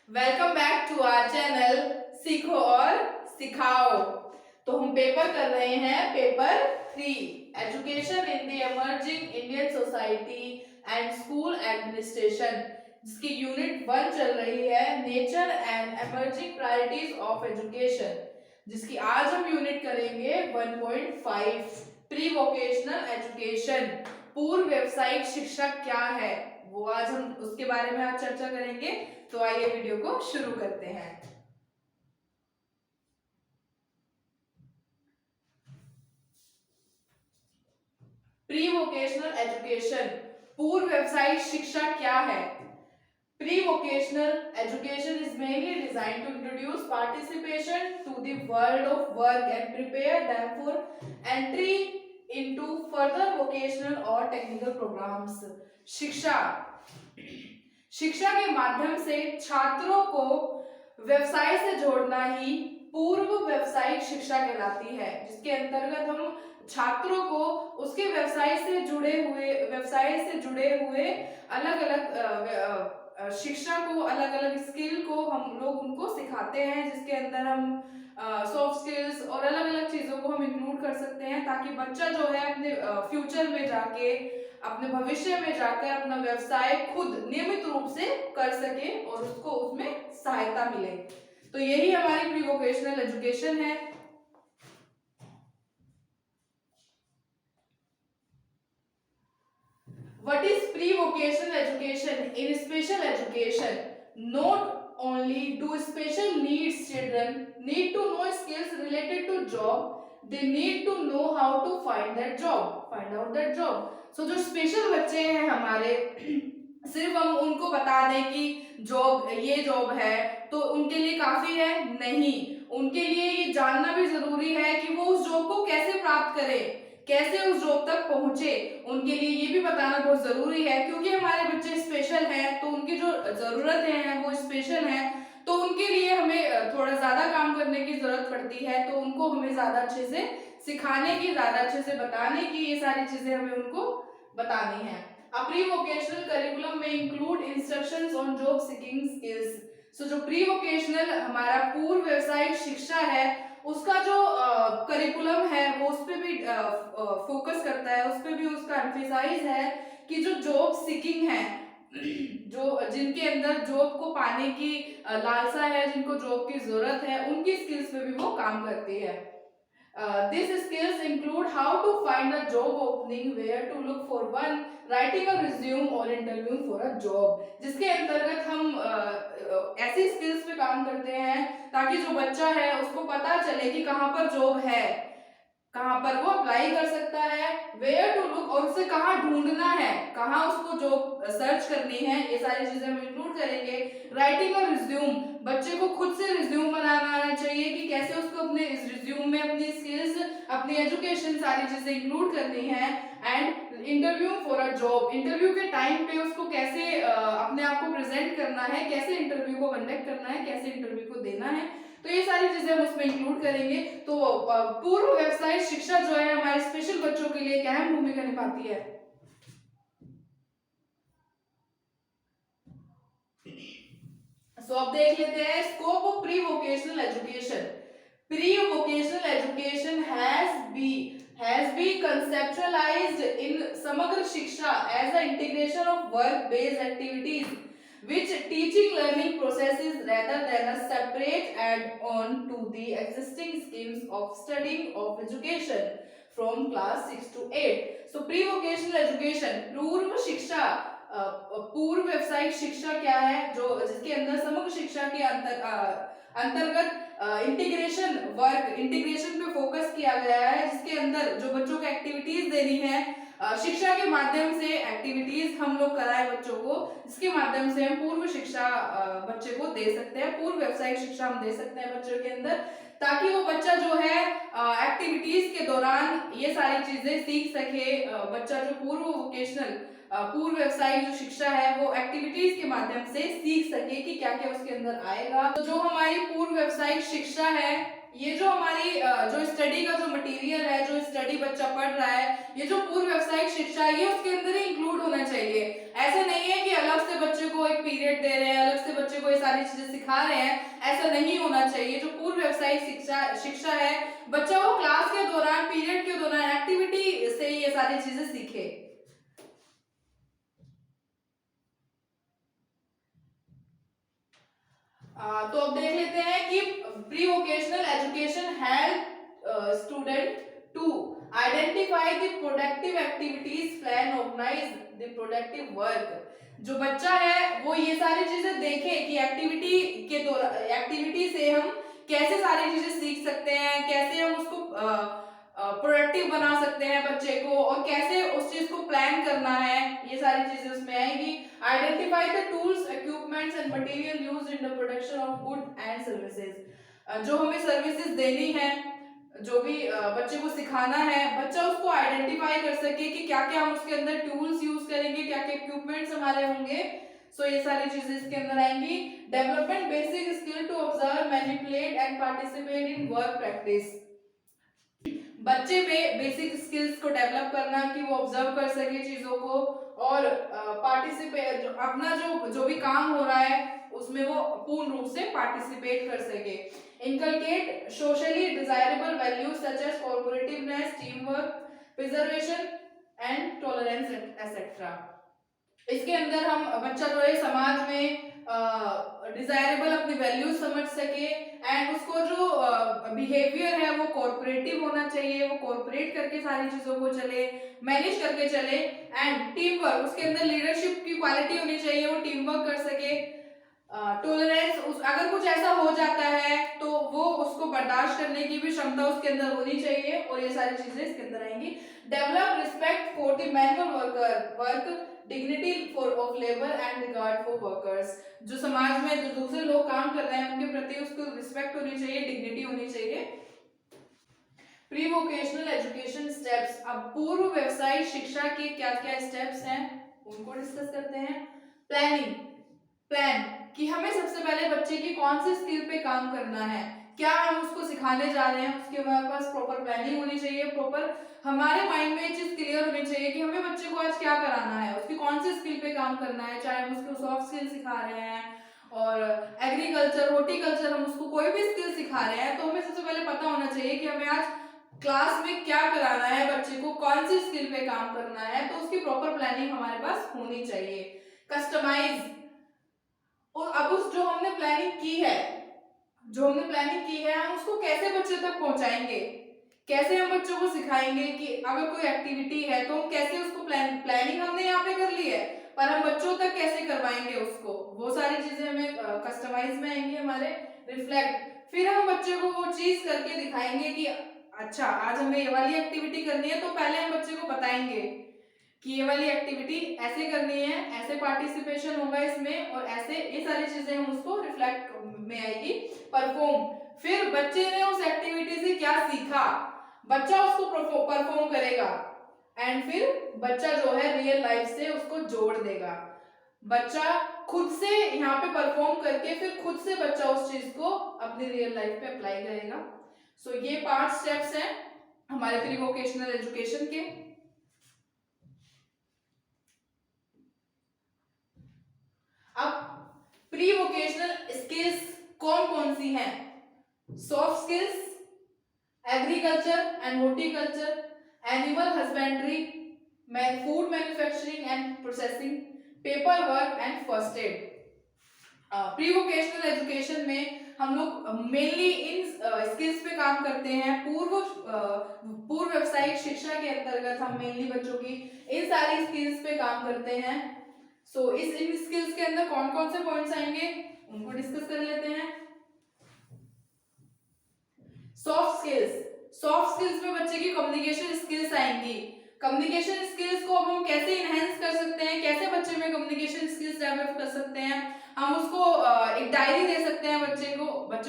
Welcome back to our channel सीखो और सिखाओ। तो हम पेपर कर रहे हैं paper 3 education in the emerging Indian society and school administration, जिसकी यूनिट 1 चल रही है nature and emerging priorities of education, जिसकी आज हम यूनिट करेंगे 1.5 प्री वोकेशनल एजुकेशन। पूर्व व्यावसायिक शिक्षा क्या है, वो आज हम उसके बारे में आज चर्चा करेंगे। तो आइए वीडियो को शुरू करते हैं। प्री वोकेशनल एजुकेशन, पूर्व व्यावसायिक शिक्षा क्या है? Pre vocational education is mainly designed to introduce participation to the world of work and prepare them for entry into further vocational or technical programs। शिक्षा शिक्षा के माध्यम से छात्रों को व्यवसाय से जोड़ना ही पूर्व व्यावसायिक शिक्षा कहलाती है, जिसके अंतर्गत हम छात्रों को उसके व्यवसाय से जुड़े हुए अलग अलग शिक्षा को, अलग अलग स्किल को हम लोग उनको सिखाते हैं, जिसके अंदर हम सॉफ्ट स्किल्स और अलग अलग चीजों को हम इंक्लूड कर सकते हैं, ताकि बच्चा जो है अपने फ्यूचर में जाके, अपने भविष्य में जाकर अपना व्यवसाय खुद नियमित रूप से कर सके और उसको उसमें सहायता मिले। तो यही हमारी प्री वोकेशनल एजुकेशन है। What is pre-vocational education? In special education, not only do special needs children need to know skills related to job, they need to know how to find out that job। So जो special बच्चे हैं हमारे, सिर्फ हम उनको बता दें कि ये जॉब है तो उनके लिए काफी है? नहीं, उनके लिए ये जानना भी जरूरी है कि वो उस जॉब को कैसे प्राप्त करें, कैसे उस जॉब तक पहुंचे। उनके लिए ये भी बताना बहुत जरूरी है, क्योंकि हमारे बच्चे स्पेशल हैं तो उनकी जो जरूरतें हैं वो स्पेशल हैं, तो उनके लिए हमें थोड़ा ज्यादा काम करने की जरूरत पड़ती है। तो उनको हमें ज्यादा अच्छे से सिखाने की, ज्यादा अच्छे से बताने की, ये सारी चीजें हमें उनको बतानी है। A pre-vocational curriculum may include instructions on job seeking skills। So जो प्री वोकेशनल हमारा पूर्व व्यावसायिक शिक्षा है, उसका जो करिकुलम है वो उस पर भी फोकस करता है, उस पर भी उसका एम्फेसाइज है कि जो जॉब सीकिंग है, जो जिनके अंदर जॉब को पाने की लालसा है, जिनको जॉब की जरूरत है, उनकी स्किल्स पे भी वो काम करती है। These skills include how to find a job opening, where to look for one, writing a resume और interviewing for a job, जिसके अंतर्गत हम ऐसी स्किल्स पे काम करते हैं ताकि जो बच्चा है उसको पता चले कि कहाँ पर जॉब है, कहाँ पर वो अप्लाई कर सकता है, वेयर टू लुक और उसे कहाँ ढूंढना है, कहाँ उसको जॉब सर्च करनी है, ये सारी चीजें हम इंक्लूड करेंगे। राइटिंग और रिज्यूम, बच्चे को खुद से रिज्यूम बनाना आना चाहिए कि कैसे उसको अपने इस रिज्यूम में अपनी स्किल्स, अपनी एजुकेशन, सारी चीजें इंक्लूड करनी है। And interview for a job, interview के टाइम पे उसको कैसे अपने आप को प्रेजेंट करना है, कैसे इंटरव्यू को कंडक्ट करना है, कैसे इंटरव्यू को देना है, तो ये सारी चीजें हम उसमें इंक्लूड करेंगे। तो पूर्व व्यवसायिक शिक्षा जो है हमारे स्पेशल बच्चों के लिए एक अहम भूमिका निभाती है। सो अब देख लेते हैं scope of pre vocational education. Pre vocational education has B conceptualized in समग्र शिक्षा as a integration of work based activities which teaching learning processes rather than a separate add on to the existing schemes of studying of education from class 6 to 8। so pre vocational education पूर्व शिक्षा, पूर्व व्यावसायिक शिक्षा क्या है, जो जिसके अंदर समग्र शिक्षा के अंतर्गत इंटीग्रेशन पे फोकस किया गया है, जिसके अंदर जो बच्चों को एक्टिविटीज देनी है, शिक्षा के माध्यम से एक्टिविटीज हम लोग कराए बच्चों को, जिसके माध्यम से हम पूर्व शिक्षा बच्चे को दे सकते हैं, पूर्व व्यावसायिक शिक्षा हम दे सकते हैं बच्चों के अंदर, ताकि वो बच्चा जो है एक्टिविटीज के दौरान ये सारी चीजें सीख सके। बच्चा जो पूर्व वोकेशनल, पूर्व व्यावसायिक जो शिक्षा है वो एक्टिविटीज के माध्यम से सीख सके कि क्या क्या उसके अंदर आएगा। तो जो हमारी पूर्व व्यावसायिक शिक्षा है, ये जो हमारी जो स्टडी का जो मटेरियल है, जो स्टडी बच्चा पढ़ रहा है, ये जो पूर्व व्यावसायिक शिक्षा है, ये उसके अंदर ही इंक्लूड होना चाहिए। ऐसे नहीं है कि अलग से बच्चे को एक पीरियड दे रहे हैं, अलग से बच्चे को ये सारी सारी चीजें सिखा रहे हैं, ऐसा नहीं होना चाहिए। जो पूर्व व्यावसायिक शिक्षा है, बच्चा वो क्लास के दौरान, पीरियड के दौरान एक्टिविटी से ये सारी चीजें सीखे। तो अब देख लेते हैं कि pre vocational education help student to identify the productive activities, plan organize the productive work. जो बच्चा है वो ये सारी चीजें देखे कि एक्टिविटी के दौरान, एक्टिविटी से हम कैसे सारी चीजें सीख सकते हैं, कैसे हम उसको प्रोडक्टिव बना सकते हैं बच्चे को, और कैसे उस चीज को प्लान करना है, ये सारी चीजें उसमें आएगी। Identify the tools, equipments and material used in the production of good and services. जो हमें सर्विसेज देनी है, जो भी बच्चे को सिखाना है, बच्चा उसको आइडेंटिफाई कर सके कि क्या क्या हम उसके अंदर टूल्स यूज करेंगे, क्या क्या इक्विपमेंट्स हमारे होंगे। सो ये सारी चीजें इसके अंदर आएंगी। Development basic skill to observe, manipulate and participate in work practice. बच्चे में बेसिक स्किल्स को डेवलप करना कि वो ऑब्जर्व कर सके चीजों को, और पार्टिसिपेट, अपना जो भी काम हो रहा है उसमें वो पूर्ण रूप से पार्टिसिपेट कर सके। Inculcate socially desirable values such as cooperativeness, team work, preservation and tolerance etcetera. इसके अंदर हम बच्चा जो है समाज में डिजायरेबल अपनी वैल्यूज समझ सके, एंड उसको जो बिहेवियर है वो कोऑपरेटिव होना चाहिए, वो कोऑपरेट करके सारी चीजों को चले, मैनेज करके चले। एंड टीम वर्क, उसके अंदर लीडरशिप की क्वालिटी होनी चाहिए, वो टीम वर्क कर सके। टॉलरेंस, अगर कुछ ऐसा हो जाता है तो वो उसको बर्दाश्त करने की भी क्षमता उसके अंदर होनी चाहिए, और ये सारी चीजें इसके अंदर आएंगी। Develop respect for the manual work, dignity for of labour and regard for workers. जो समाज में जो दूसरे लोग काम कर रहे हैं उनके प्रति उसको रिस्पेक्ट होनी चाहिए, डिग्निटी होनी चाहिए। Pre vocational education steps. अब पूर्व व्यावसायिक शिक्षा के क्या क्या स्टेप्स हैं उनको डिस्कस करते हैं। प्लानिंग, प्लान कि हमें सबसे पहले बच्चे की कौन सी स्किल पे काम करना है, क्या हम उसको सिखाने जा रहे हैं, उसके हमारे पास प्रॉपर प्लानिंग होनी चाहिए, प्रॉपर हमारे माइंड में ये चीज क्लियर होनी चाहिए कि हमें बच्चे को आज क्या कराना है, उसकी कौन सी स्किल पे काम करना है। चाहे हम उसको सॉफ्ट स्किल सिखा रहे हैं और एग्रीकल्चर, हॉर्टिकल्चर, हम उसको कोई भी स्किल सिखा रहे हैं, तो हमें सबसे पहले पता होना चाहिए कि हमें आज क्लास में क्या कराना है, बच्चे को कौन सी स्किल पे काम करना है, तो उसकी प्रॉपर प्लानिंग हमारे पास होनी चाहिए। कस्टमाइज, और अब उस जो हमने प्लानिंग की है, हम उसको कैसे बच्चे तक पहुंचाएंगे, कैसे हम बच्चों को सिखाएंगे कि अगर कोई एक्टिविटी है तो हम कैसे उसको प्लानिंग हमने यहाँ पे कर ली है, पर हम बच्चों तक कैसे करवाएंगे उसको, वो सारी चीजें हमें कस्टमाइज में आएंगी हमारे। रिफ्लेक्ट, फिर हम बच्चे को वो चीज करके दिखाएंगे कि अच्छा आज हमें ये वाली एक्टिविटी करनी है, तो पहले हम बच्चे को बताएंगे कि ये वाली एक्टिविटी ऐसे करनी है, ऐसे पार्टिसिपेशन होगा इसमें, और ऐसे ये सारी चीजें हम उसको रिफ्लेक्ट में आएगी। परफॉर्म, फिर बच्चे ने उस एक्टिविटी से क्या सीखा, बच्चा उसको परफॉर्म करेगा, एंड फिर बच्चा जो है रियल लाइफ से उसको जोड़ देगा। बच्चा खुद से यहाँ पे परफॉर्म करके फिर खुद से बच्चा उस चीज को अपनी रियल लाइफ पे अप्लाई करेगा। सो ये 5 स्टेप्स हैं हमारे प्री वोकेशनल एजुकेशन के। अब प्री वोकेशनल स्किल्स कौन कौन सी हैं? Soft skills, agriculture and horticulture, animal husbandry, food manufacturing and processing, paper work and first aid. Pre vocational education में हम लोग मेनली इन स्किल्स पे काम करते हैं। पूर्व व्यावसायिक शिक्षा के अंतर्गत हम मेनली बच्चों की इन सारी स्किल्स पे काम करते हैं। सो इन स्किल्स के अंदर कौन कौन से पॉइंट्स आएंगे उनको डिस्कस कर लेते हैं। सॉफ्ट स्किल्स में बच्चे की कम्युनिकेशन स्किल्स आएंगी। कम्युनिकेशन स्किल्स को अब हम कैसे इनहेंस कर सकते हैं, कैसे बच्चे में कम्युनिकेशन स्किल्स डेवलप कर सकते हैं। हम उसको एक डायरी दे सकते हैं, बच्चे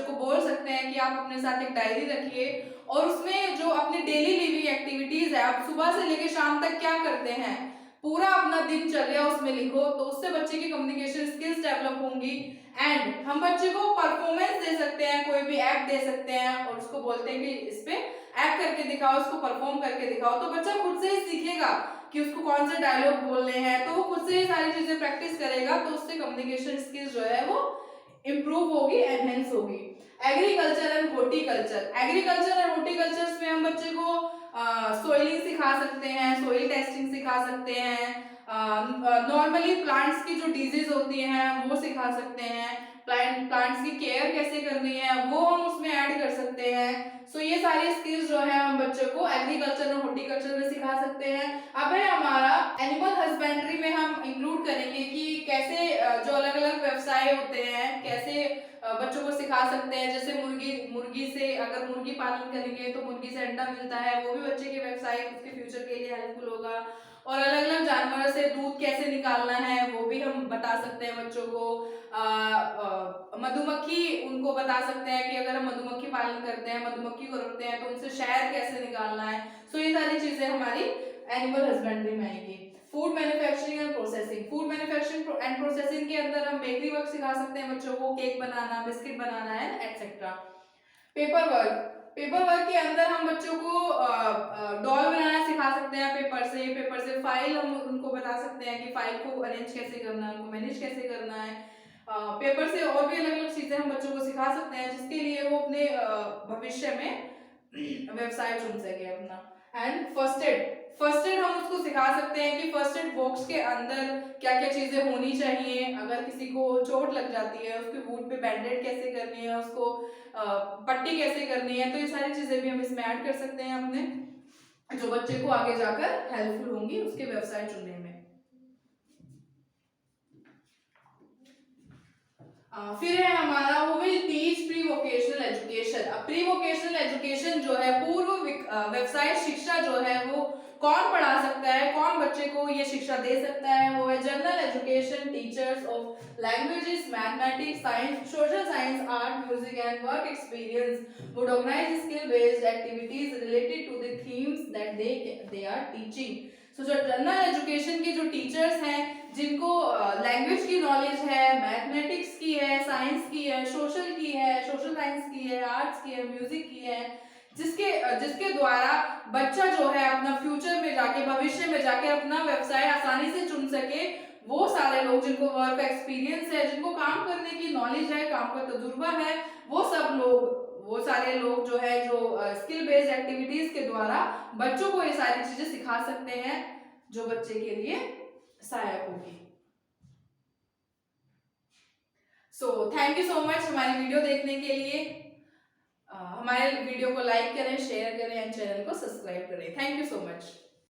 को बोल सकते हैं कि आप अपने साथ एक डायरी रखिए, और उसमें जो अपनी डेली लिविंग एक्टिविटीज है, आप सुबह से लेकर शाम तक क्या करते हैं, पूरा अपना दिनचर्या उसमें लिखो, तो उससे बच्चे की कम्युनिकेशन स्किल्स डेवलप होंगी। एंड हम बच्चे को परफॉर्मेंस दे सकते हैं, कोई भी एक्ट दे सकते हैं, और उसको बोलते हैं कि इस पे एक्ट करके दिखाओ, उसको परफॉर्म करके दिखाओ, तो बच्चा खुद से ही सीखेगा कि उसको कौन से डायलॉग बोलने हैं, तो वो खुद से ही सारी चीजें प्रैक्टिस करेगा, तो उससे कम्युनिकेशन स्किल्स जो है वो इम्प्रूव होगी, एनहेंस होगी। Agriculture and horticulture, agriculture and horticulture में हम बच्चे को सोइलिंग सिखा सकते हैं, सोइल टेस्टिंग सिखा सकते हैं, नॉर्मली प्लांट्स की जो डिजीज होती हैं वो सिखा सकते हैं, प्लांट्स की केयर कैसे करनी है वो हम उसमें ऐड कर सकते हैं। सो ये सारी स्किल्स जो है हम बच्चों को एग्रीकल्चर और हॉर्टिकल्चर में सिखा सकते हैं। अब है हमारा एनिमल हस्बेंड्री में हम इंक्लूड करेंगे कि कैसे जो अलग अलग व्यवसाय होते हैं कैसे बच्चों को सिखा सकते हैं। जैसे मुर्गी से अगर मुर्गी पालन करेंगे तो मुर्गी से अंडा मिलता है, वो भी बच्चे के व्यवसाय उसके फ्यूचर के लिए हेल्पफुल होगा। और अलग अलग जानवरों से दूध कैसे निकालना है वो भी हम बता सकते हैं बच्चों को। मधुमक्खी उनको बता सकते हैं कि अगर हम मधुमक्खी पालन करते हैं, मधुमक्खी को रखते हैं तो उनसे शहद कैसे निकालना है। सो ये सारी चीजें हमारी एनिमल हस्बेंड्री में आएगी। Food manufacturing and processing, food manufacturing and processing के अंदर हम बेकरी वर्क सिखा सकते हैं बच्चों को, केक बनाना, बिस्किट बनाना है etcetera. Paper work, paper work के अंदर हम बच्चों को डॉल बनाना सिखा सकते हैं पेपर से फाइल हम उनको बता सकते हैं कि फाइल को अरेंज कैसे करना है, उनको मैनेज कैसे करना है। पेपर से और भी अलग अलग चीजें हम बच्चों को सिखा सकते हैं जिसके लिए वो अपने भविष्य में व्यवसाय चुन सके अपना। एंड फर्स्ट एड हम उसको सिखा सकते हैं कि फर्स्ट एड बॉक्स के अंदर क्या क्या चीजें होनी चाहिए, अगर किसी को चोट लग जाती है उसके वुंड पे बैंडेड कैसे करनी है, उसको पट्टी कैसे करनी है। तो ये सारी चीजें भी हम इसमें ऐड कर सकते हैं अपने, जो बच्चे को आगे जाकर हेल्पफुल होंगी उसके व्यवसाय चुनने में। फिर है हमारा वो will teach pre vocational education. अब प्री वोकेशनल एजुकेशन जो है पूर्व व्यवसाय शिक्षा जो है वो कौन पढ़ा सकता है, कौन बच्चे को ये शिक्षा दे सकता है, वो है general education teachers of languages, mathematics, science, social science, art, music and work experience would organize skill based activities related to the themes that they are teaching। सो जो जनरल एजुकेशन के जो टीचर्स हैं जिनको लैंग्वेज की knowledge है, mathematics की है, science की है, सोशल साइंस की है, आर्ट्स की है, म्यूजिक की है, जिसके द्वारा बच्चा जो है अपना फ्यूचर में जाके भविष्य में जाके अपना व्यवसाय आसानी से चुन सके, वो सारे लोग जिनको वर्क एक्सपीरियंस है, जिनको काम करने की नॉलेज है, काम का तजुर्बा है, वो सारे लोग जो है जो स्किल बेस्ड एक्टिविटीज के द्वारा बच्चों को ये सारी चीजें सिखा सकते हैं जो बच्चे के लिए सहायक होगी। So thank you so much हमारी वीडियो देखने के लिए। हमारे वीडियो को लाइक करें, शेयर करें एंड चैनल को सब्सक्राइब करें। Thank you so much.